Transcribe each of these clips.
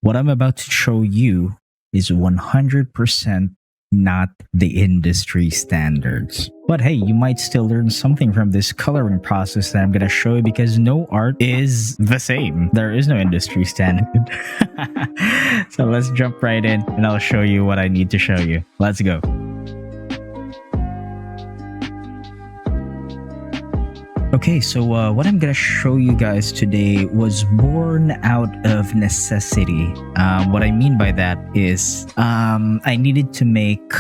What I'm about to show you is 100% not the industry standards. But hey, you might still learn something from this coloring process that I'm going to show you, because no art is the same. There is no industry standard. So let's jump right in and I'll show you what I need to show you. Let's go. Okay, so what I'm gonna show you guys today was born out of necessity. What I mean by that is I needed to make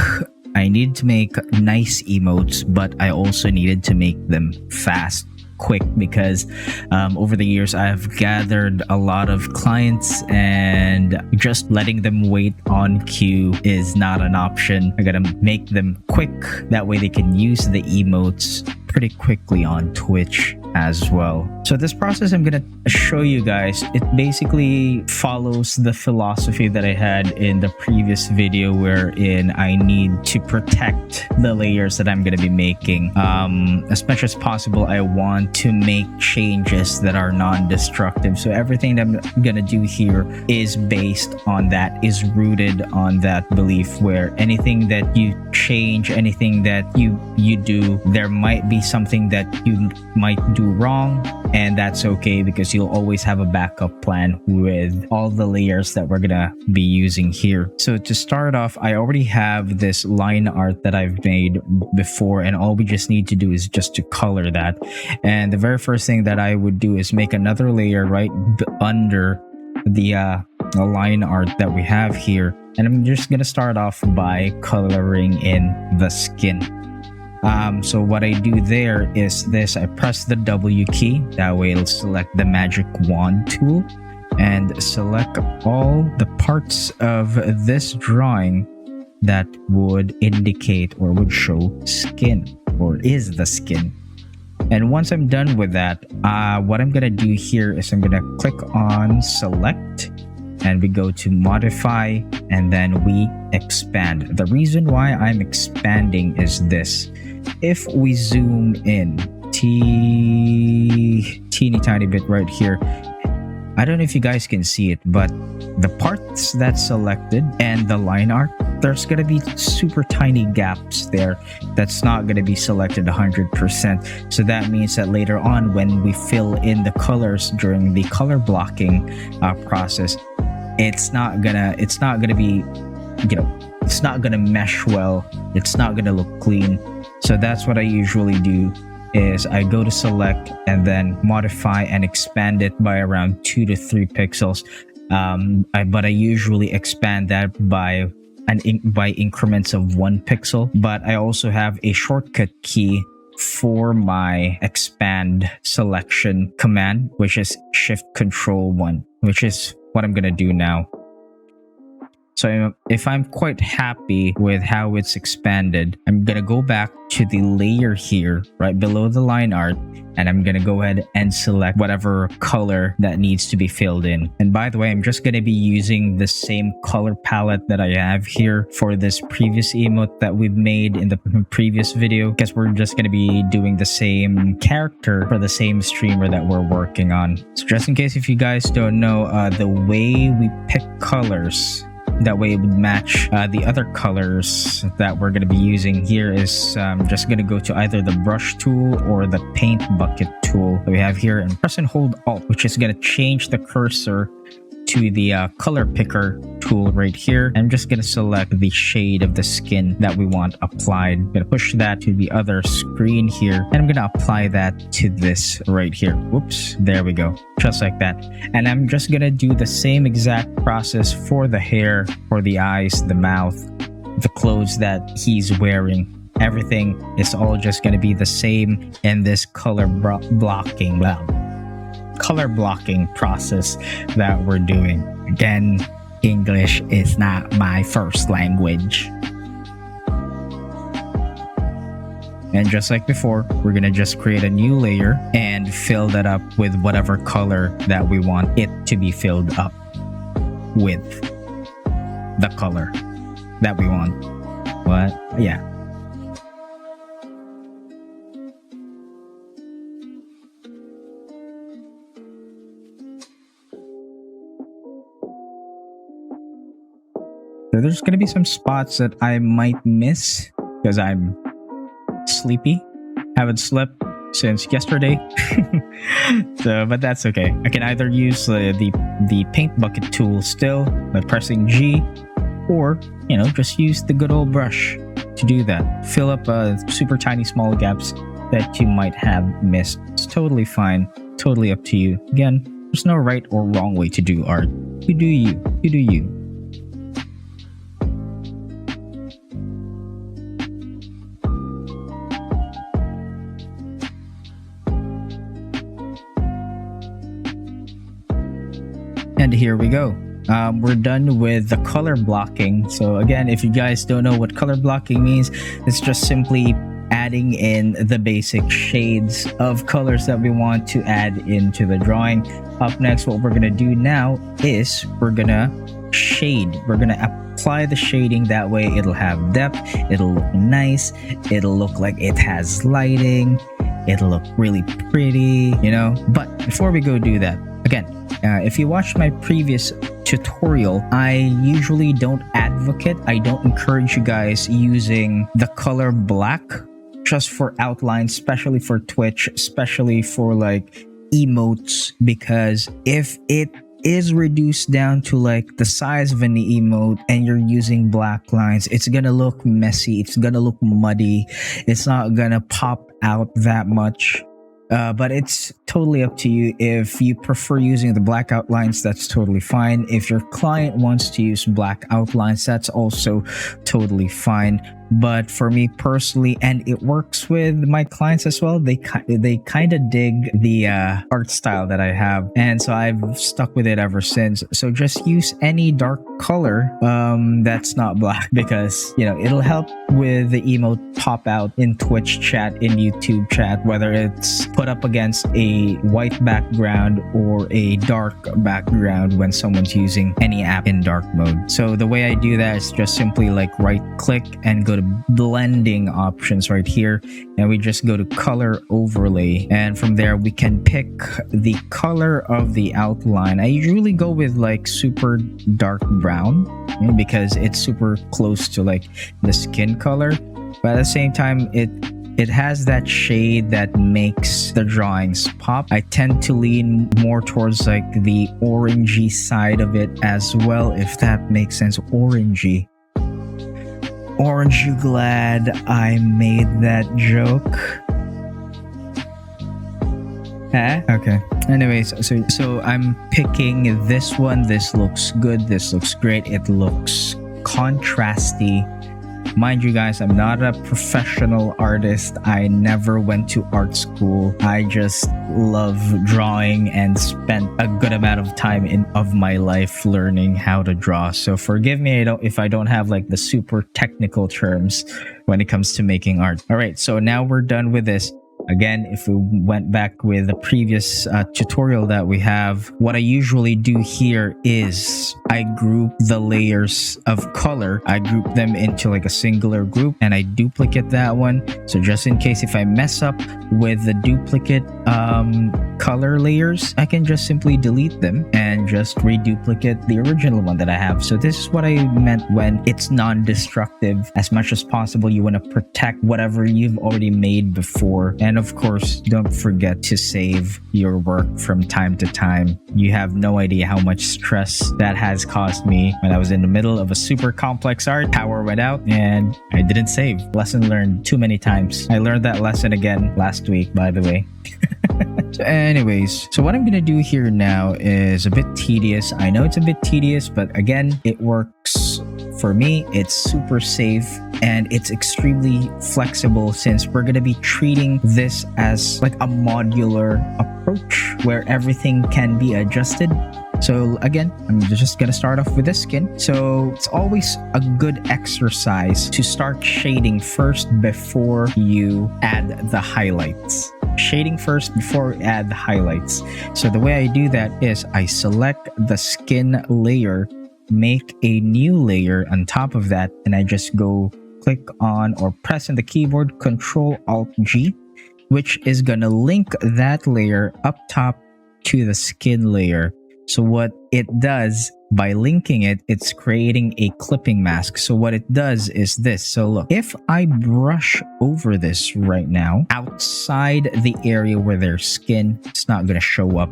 nice emotes, but I also needed to make them fast, quick, because over the years I've gathered a lot of clients and just letting them wait on queue is not an option. I gotta make them quick, that way they can use the emotes pretty quickly on Twitch as well. So this process I'm gonna show you guys, it basically follows the philosophy that I had in the previous video, wherein I need to protect the layers that I'm gonna be making. As much as possible, I want to make changes that are non-destructive. So everything that I'm gonna do here is based on that, is rooted on that belief, where anything that you change, anything that you do, there might be something that you might do wrong, and that's okay, because you'll always have a backup plan with all the layers that we're gonna be using here. So to start off, I already have this line art that I've made before, and all we just need to do is just to color that. And the very first thing that I would do is make another layer right under the line art that we have here, and I'm just gonna start off by coloring in the skin. So what I do there is this: I press the W key, that way it'll select the magic wand tool and select all the parts of this drawing that would indicate or would show skin, or is the skin. And once I'm done with that, what I'm gonna do here is I'm gonna click on select, and we go to modify, and then we expand. The reason why I'm expanding is this: if we zoom in teeny tiny bit right here, I don't know if you guys can see it, but the parts that's selected and the line art, there's gonna be super tiny gaps there that's not gonna be selected 100%. So that means that later on, when we fill in the colors during the color blocking process, it's not gonna be, it's not gonna mesh well, it's not gonna look clean. So that's what I usually do, is I go to select and then modify and expand it by around 2 to 3 pixels. But I usually expand that by increments of 1 pixel. But I also have a shortcut key for my expand selection command, which is Shift Control 1, which is what I'm gonna do now. So if I'm quite happy with how it's expanded, I'm gonna go back to the layer here right below the line art, and I'm gonna go ahead and select whatever color that needs to be filled in. And by the way, I'm just gonna be using the same color palette that I have here for this previous emote that we've made in the previous video, because we're just gonna be doing the same character for the same streamer that we're working on. So just in case if you guys don't know, the way we pick colors, that way it would match the other colors that we're going to be using here, is just going to go to either the brush tool or the paint bucket tool that we have here, and press and hold Alt, which is going to change the cursor to the color picker tool right here. I'm just going to select the shade of the skin that we want applied. I'm going to push that to the other screen here, and I'm going to apply that to this right here. Whoops, there we go, just like that. And I'm just going to do the same exact process for the hair, for the eyes, the mouth, the clothes that he's wearing. Everything is all just going to be the same in this color blocking process that we're doing. Again, English is not my first language. And just like before, we're gonna just create a new layer and fill that up with whatever color that we want it to be filled up with. The color that we want. What? Yeah. So there's gonna be some spots that I might miss because I'm sleepy. Haven't slept since yesterday. So, but that's okay. I can either use the paint bucket tool still by pressing G, or just use the good old brush to do that. Fill up super tiny small gaps that you might have missed. It's totally fine. Totally up to you. Again, there's no right or wrong way to do art. You do you. You do you. And here we go. We're done with the color blocking. So again, if you guys don't know what color blocking means, it's just simply adding in the basic shades of colors that we want to add into the drawing. Up next, what we're going to do now is we're going to shade. We're going to apply the shading. That way it'll have depth, it'll look nice, it'll look like it has lighting, it'll look really pretty, But before we go do that, again, if you watched my previous tutorial, I usually don't advocate, I don't encourage you guys using the color black just for outlines, especially for Twitch, especially for like emotes, because if it is reduced down to like the size of an emote and you're using black lines, it's gonna look messy, it's gonna look muddy, it's not gonna pop out that much. But it's totally up to you. If you prefer using the black outlines, that's totally fine. If your client wants to use black outlines, that's also totally fine. But for me personally, and it works with my clients as well, they kind of dig the art style that I have, and so I've stuck with it ever since. So just use any dark color that's not black, because it'll help with the emote pop out in Twitch chat, in YouTube chat, whether it's put up against a white background or a dark background when someone's using any app in dark mode. So the way I do that is just simply like right click and go to blending options right here, and we just go to color overlay, and from there we can pick the color of the outline. I usually go with like super dark brown because it's super close to like the skin color, but at the same time it has that shade that makes the drawings pop. I tend to lean more towards like the orangey side of it as well, if that makes sense. Orangey. Aren't you glad I made that joke? Huh? Okay. Anyways, so I'm picking this one. This looks good. This looks great. It looks contrasty. Mind you guys, I'm not a professional artist. I never went to art school. I just love drawing and spent a good amount of time of my life learning how to draw. So forgive me if I don't have like the super technical terms when it comes to making art. All right, so now we're done with this. Again, if we went back with the previous tutorial that we have, what I usually do here is I group the layers of color. I group them into like a singular group, and I duplicate that one. So just in case if I mess up with the duplicate color layers, I can just simply delete them and just reduplicate the original one that I have. So this is what I meant when it's non-destructive. As much as possible, you want to protect whatever you've already made before. And of course, don't forget to save your work from time to time. You have no idea how much stress that has caused me when I was in the middle of a super complex art. Power went out and I didn't save. Lesson learned too many times. I learned that lesson again last week, by the way. So anyways, so what I'm gonna do here now is a bit tedious. I know it's a bit tedious, but again, it works for me. It's super safe and it's extremely flexible, since we're gonna be treating this as like a modular approach where everything can be adjusted. So again, I'm just gonna start off with this skin. So it's always a good exercise to start shading first before you add the highlights. Shading first before we add the highlights. So the way I do that is I select the skin layer, make a new layer on top of that, and I just go click on or press on the keyboard Ctrl-Alt-G, which is gonna link that layer up top to the skin layer. So what it does, by linking it, it's creating a clipping mask. So what it does is this. So look, if I brush over this right now, outside the area where there's skin, it's not going to show up.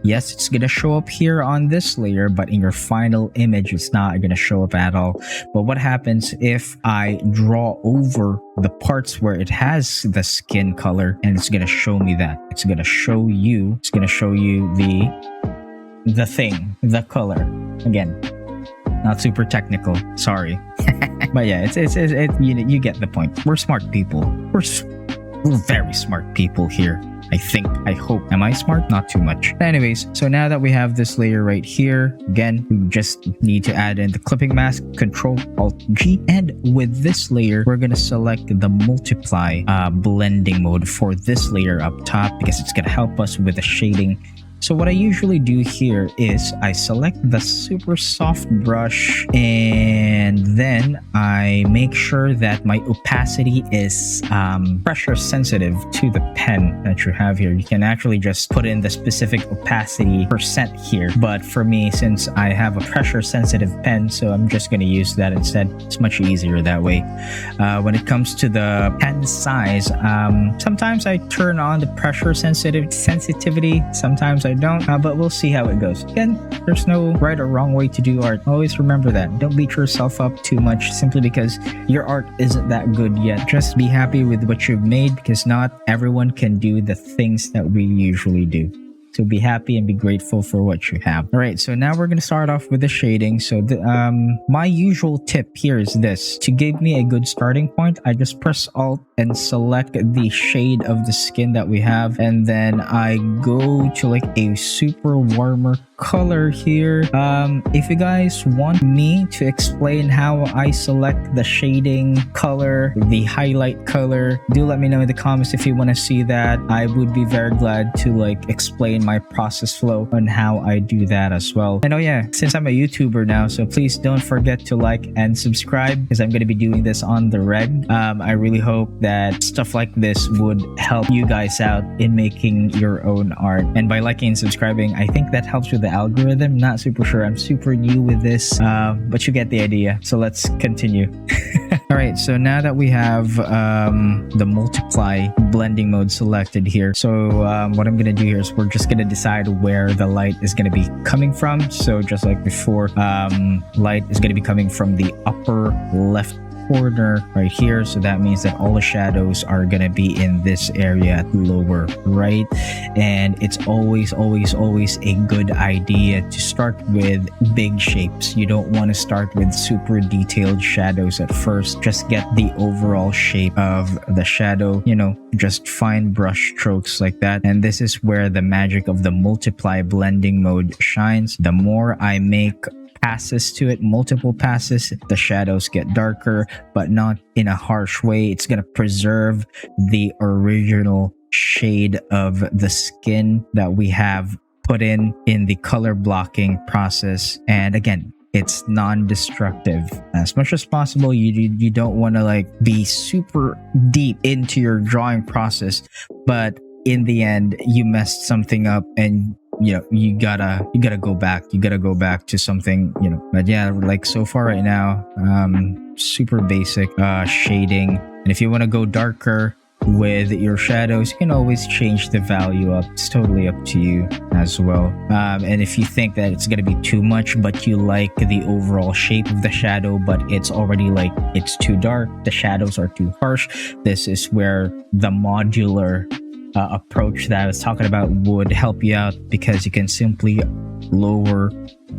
Yes, it's going to show up here on this layer, but in your final image, it's not going to show up at all. But what happens if I draw over the parts where it has the skin color, and it's going to show me that? It's going to show you the thing, the color. Again, not super technical, sorry. But yeah, it's you get the point. We're smart people. We're very smart people here. I think, I hope. Am I smart? Not too much. Anyways, so now that we have this layer right here, again, we just need to add in the clipping mask, Control-Alt-G. And with this layer, we're going to select the multiply blending mode for this layer up top because it's going to help us with the shading. So what I usually do here is I select the super soft brush and then I make sure that my opacity is pressure sensitive to the pen that you have here. You can actually just put in the specific opacity percent here. But for me, since I have a pressure sensitive pen, so I'm just going to use that instead. It's much easier that way. When it comes to the pen size, sometimes I turn on the pressure sensitivity. Sometimes I don't, but we'll see how it goes. Again, there's no right or wrong way to do art. Always remember that. Don't beat yourself up too much simply because your art isn't that good yet. Just be happy with what you've made because not everyone can do the things that we usually do. So be happy and be grateful for what you have. All right, so now we're going to start off with the shading. So my usual tip here is this. To give me a good starting point, I just press Alt and select the shade of the skin that we have. And then I go to like a super warmer color here. If you guys want me to explain how I select the shading color, the highlight color, do let me know in the comments if you want to see that. I would be very glad to like explain my process flow on how I do that as well. And oh yeah, since I'm a YouTuber now, so please don't forget to like and subscribe because I'm going to be doing this on the reg. I really hope that stuff like this would help you guys out in making your own art. And by liking and subscribing, I think that helps with the algorithm. Not super sure. I'm super new with this, but you get the idea. So let's continue. All right, so now that we have the multiply blending mode selected here, so what I'm gonna do here is we're just gonna decide where the light is gonna be coming from. So just like before, light is gonna be coming from the upper left corner right here. So that means that all the shadows are gonna be in this area at lower right. And it's always a good idea to start with big shapes. You don't want to start with super detailed shadows at first. Just get the overall shape of the shadow, you know, just fine brush strokes like that. And this is where the magic of the multiply blending mode shines. The more I make passes to it, multiple passes, the shadows get darker, but not in a harsh way. It's going to preserve the original shade of the skin that we have put in the color blocking process. And again, it's non-destructive. As much as possible, you don't want to like be super deep into your drawing process, but in the end you messed something up and you know you gotta go back to something, you know. But yeah, like so far right now, super basic shading. And if you want to go darker with your shadows, you can always change the value up. It's totally up to you as well. And if you think that it's gonna be too much but you like the overall shape of the shadow but it's already like it's too dark, the shadows are too harsh, this is where the modular approach that I was talking about would help you out, because you can simply lower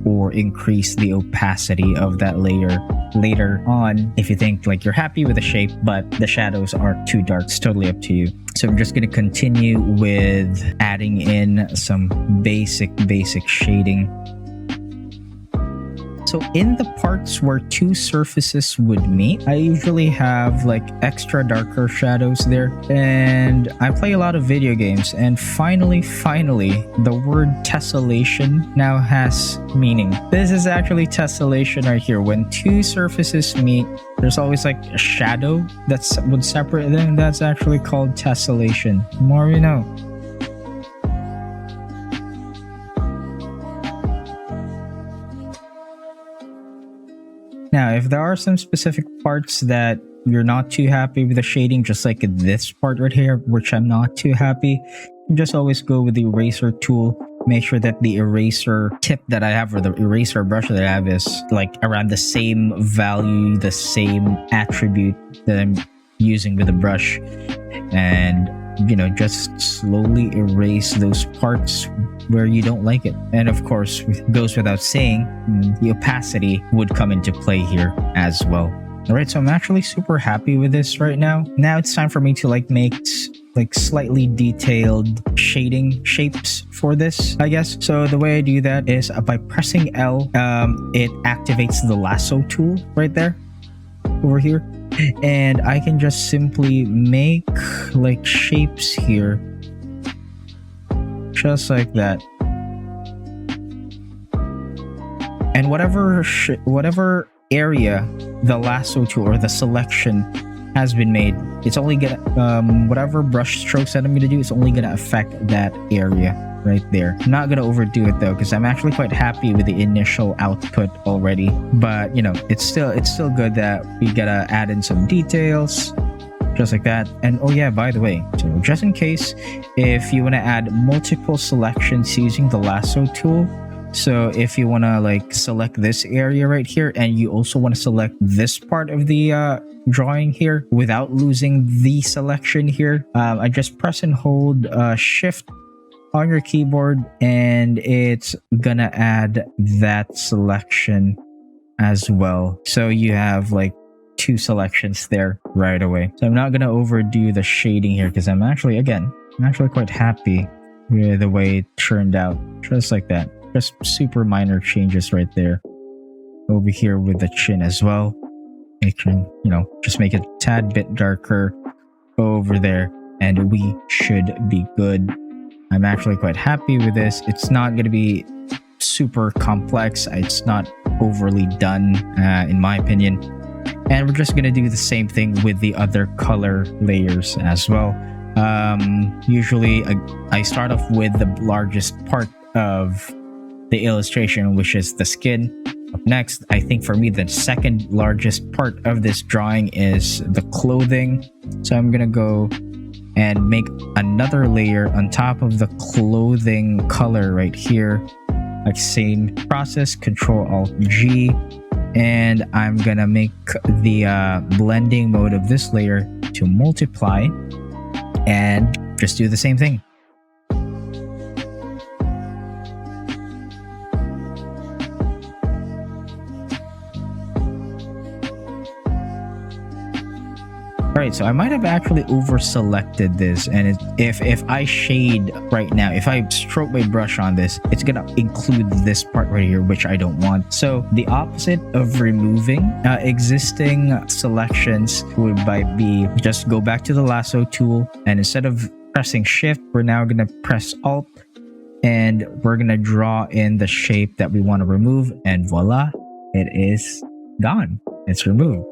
or increase the opacity of that layer later on if you think like you're happy with the shape but the shadows are too dark. It's totally up to you. So I'm just going to continue with adding in some basic shading. So in the parts where two surfaces would meet, I usually have like extra darker shadows there. And I play a lot of video games, and finally, the word tessellation now has meaning. This is actually tessellation right here. When two surfaces meet, there's always like a shadow that would separate them. That's actually called tessellation. The more we know. Now, if there are some specific parts that you're not too happy with the shading, just like this part right here, which I'm not too happy, just always go with the eraser tool. Make sure that the eraser tip that I have, or the eraser brush that I have, is like around the same value, the same attribute that I'm using with the brush. And just slowly erase those parts where you don't like it. And of course, it goes without saying, the opacity would come into play here as well. All right, so I'm actually super happy with this right now. Now it's time for me to make slightly detailed shading shapes for this, I guess. So the way I do that is by pressing L, it activates the lasso tool right there over here. And I can just simply make shapes here, just like that. And whatever area the lasso tool or the selection has been made, it's only gonna whatever brush strokes that I'm gonna do, it's only gonna affect that area right there. I'm not gonna overdo it though, because I'm actually quite happy with the initial output already. But it's still good that we gotta add in some details, just like that. And oh yeah, by the way, so just in case, if you want to add multiple selections using the lasso tool, so if you want to select this area right here, and you also want to select this part of the drawing here without losing the selection here, I just press and hold shift on your keyboard, and it's gonna add that selection as well. So you have two selections there right away. So I'm not gonna overdo the shading here, because I'm actually quite happy with the way it turned out, just like that. Just super minor changes right there. Over here with the chin as well. Just make it a tad bit darker over there, and we should be good. I'm actually quite happy with this. It's not going to be super complex. It's not overly done, in my opinion. And we're just going to do the same thing with the other color layers as well. Usually, I start off with the largest part of the illustration, which is the skin. Up next, I think for me, the second largest part of this drawing is the clothing. So I'm going to go and make another layer on top of the clothing color right here. Same process, Control-Alt-G. And I'm gonna make the blending mode of this layer to multiply, and just do the same thing. Alright, so I might have actually over selected this, and if I shade right now, if I stroke my brush on this, it's gonna include this part right here, which I don't want. So the opposite of removing existing selections would be just go back to the lasso tool, and instead of pressing shift, we're now gonna press alt, and we're gonna draw in the shape that we want to remove, and voila, it is gone. It's removed.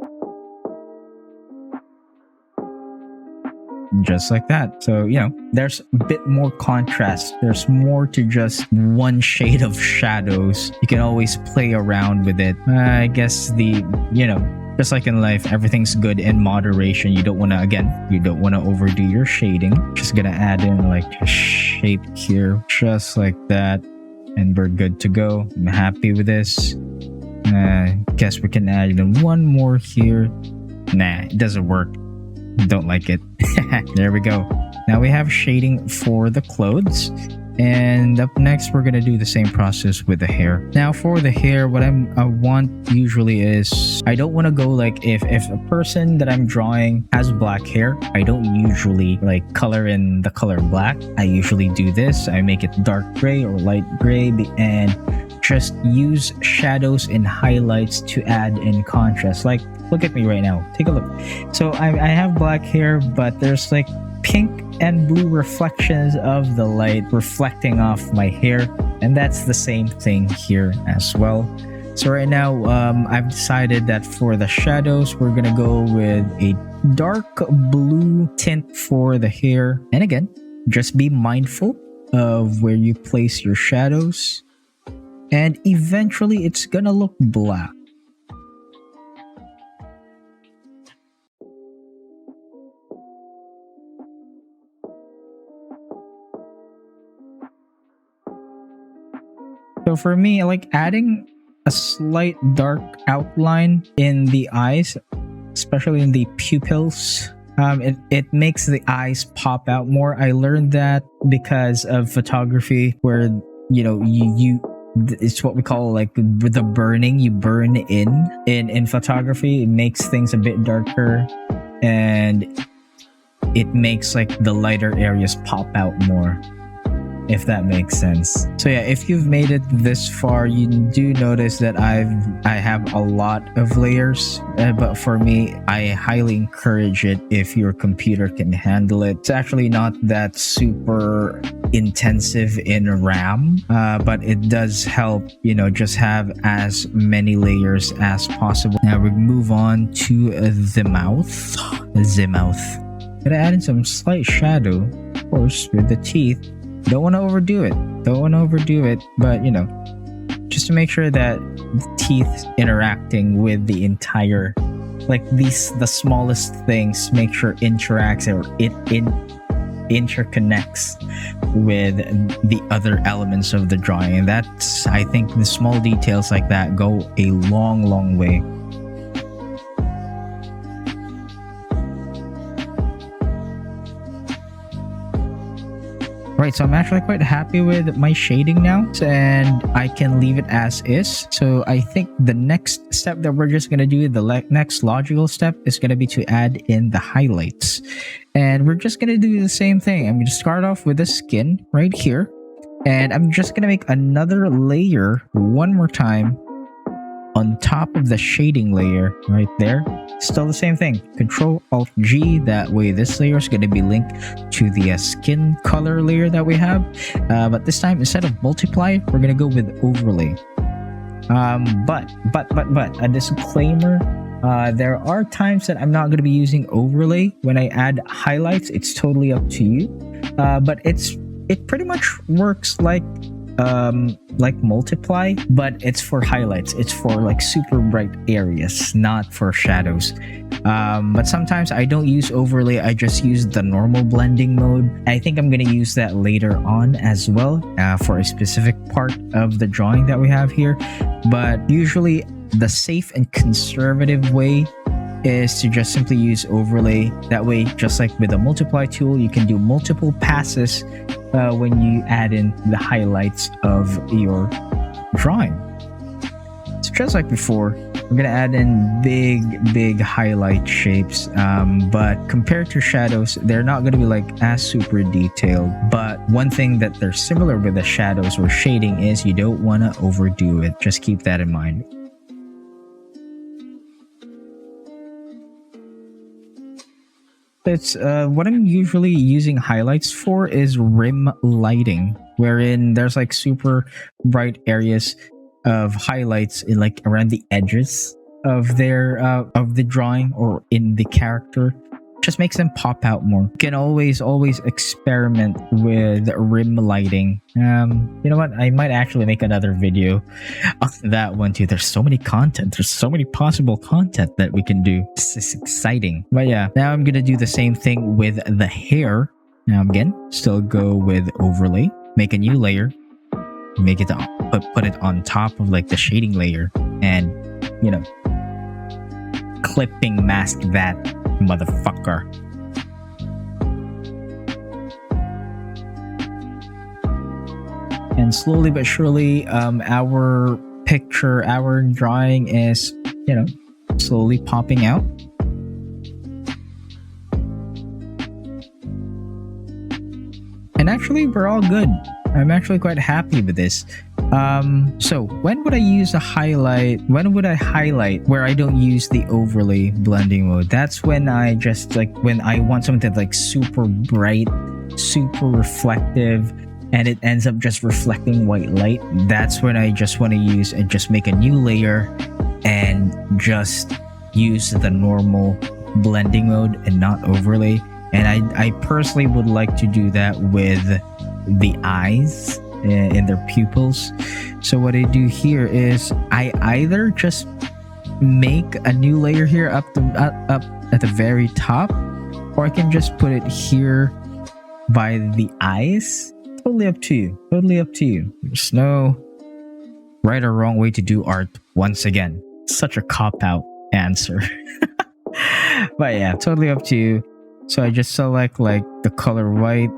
Just like that. So there's a bit more contrast. There's more to just one shade of shadows. You can always play around with it. I guess just like in life, everything's good in moderation. You don't want to overdo your shading. Just gonna add in a shape here, just like that, and we're good to go. I'm happy with this. Guess we can add in one more here. Nah, it doesn't work. Don't like it. There we go. Now we have shading for the clothes, and up next we're gonna do the same process with the hair. Now for the hair, what I want usually is, I don't want to go if a person that I'm drawing has black hair, I don't usually color in the color black. I usually do this. I make it dark gray or light gray, and just use shadows and highlights to add in contrast. Look at me right now. Take a look. So I have black hair, but there's pink and blue reflections of the light reflecting off my hair, and that's the same thing here as well. So right now, I've decided that for the shadows, we're gonna go with a dark blue tint for the hair. And again, just be mindful of where you place your shadows, and eventually it's gonna look black. So for me, I like adding a slight dark outline in the eyes, especially in the pupils. It makes the eyes pop out more. I learned that because of photography, where you it's what we call like the burning. You burn in photography. It makes things a bit darker, and it makes like the lighter areas pop out more, if that makes sense. So yeah, if you've made it this far, you do notice that I have a lot of layers, but for me, I highly encourage it if your computer can handle it. It's actually not that super intensive in RAM, but it does help, just have as many layers as possible. Now we move on to the mouth. Gonna add in some slight shadow, of course, with the teeth. Don't want to overdo it. But just to make sure that the teeth interacting with the entire, like the smallest things, make sure interacts or it interconnects with the other elements of the drawing. And that's, I think, the small details like that go a long way. Right, so I'm actually quite happy with my shading now, and I can leave it as is. So I think the next step that we're just going to do, the next logical step, is going to be to add in the highlights. And we're just going to do the same thing. I'm going to start off with the skin right here, and I'm just going to make another layer one more time on top of the shading layer right there. Still the same thing. Control-Alt-G. That way this layer is going to be linked to the skin color layer that we have. But this time, instead of multiply, we're going to go with overlay. But a disclaimer. There are times that I'm not going to be using overlay when I add highlights. It's totally up to you. But it pretty much works like multiply, but it's for highlights. It's for like super bright areas, not for shadows. But sometimes I don't use overlay. I just use the normal blending mode. I think I'm going to use that later on as well, for a specific part of the drawing that we have here. But usually the safe and conservative way is to just simply use overlay. That way, just like with the multiply tool, you can do multiple passes when you add in the highlights of your drawing. So just like before, I'm gonna add in big highlight shapes, but compared to shadows, they're not gonna be like as super detailed. But one thing that they're similar with the shadows or shading is you don't want to overdo it. Just keep that in mind. It's what I'm usually using highlights for is rim lighting, wherein there's like super bright areas of highlights in like around the edges of the drawing or in the character. Just makes them pop out more. You can always experiment with rim lighting. You know what? I might actually make another video on that one too. There's so many content. There's so many possible content that we can do. This is exciting. But yeah, now I'm gonna do the same thing with the hair. Now again, still go with overlay. Make a new layer. Make it put it on top of like the shading layer, and clipping mask that motherfucker. And slowly but surely, our drawing is, slowly popping out. And actually, we're all good. I'm actually quite happy with this. So when would I use a highlight? When would I highlight where I don't use the overlay blending mode? That's when I just when I want something that's like super bright, super reflective, and it ends up just reflecting white light. That's when I just want to use and just make a new layer and just use the normal blending mode and not overlay. And I personally would like to do that with the eyes in their pupils. So what I do here is I either just make a new layer here up at the very top, or I can just put it here by the eyes. Totally up to you. There's no right or wrong way to do art. Once again, such a cop-out answer. But yeah, totally up to you. So I just select like the color white,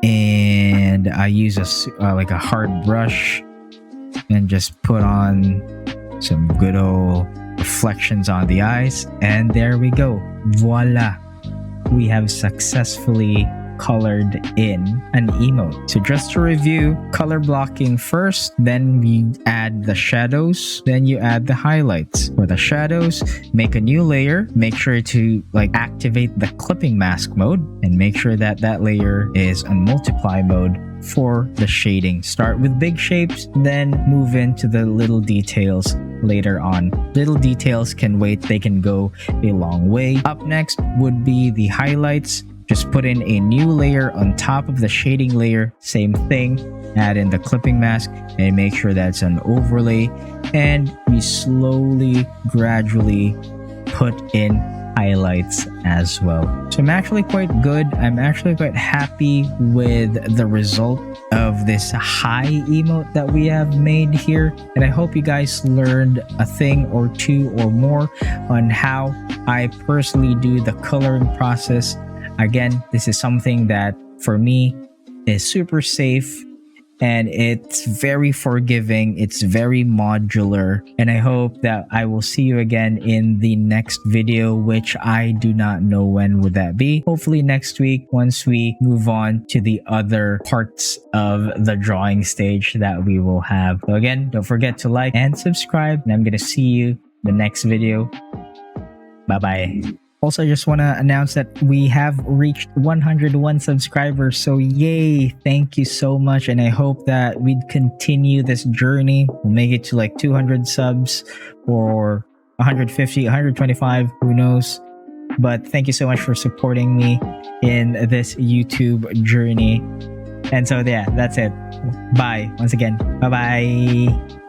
and I use like a hard brush and just put on some good old reflections on the eyes, and there we go. Voila, we have successfully colored in an emote. So just to review, color blocking first, then we add the shadows, then you add the highlights. For the shadows, make a new layer, make sure to like activate the clipping mask mode, and make sure that that layer is on multiply mode. For the shading, start with big shapes, then move into the little details later on. Little details can wait, they can go a long way. Up next would be the highlights. Just put in a new layer on top of the shading layer, same thing, add in the clipping mask and make sure that's an overlay, and we slowly, gradually put in highlights as well. So I'm actually quite good. I'm actually quite happy with the result of this high emote that we have made here, and I hope you guys learned a thing or two or more on how I personally do the coloring process. Again, this is something that for me is super safe, and it's very forgiving, it's very modular, and I hope that I will see you again in the next video, which I do not know when would that be. Hopefully next week, once we move on to the other parts of the drawing stage that we will have. So again, don't forget to like and subscribe, and I'm gonna see you in the next video. Bye bye. Also, I just want to announce that we have reached 101 subscribers. So yay, thank you so much. And I hope that we'd continue this journey. We'll make it to like 200 subs or 150, 125, who knows. But thank you so much for supporting me in this YouTube journey. And so yeah, that's it. Bye once again. Bye-bye.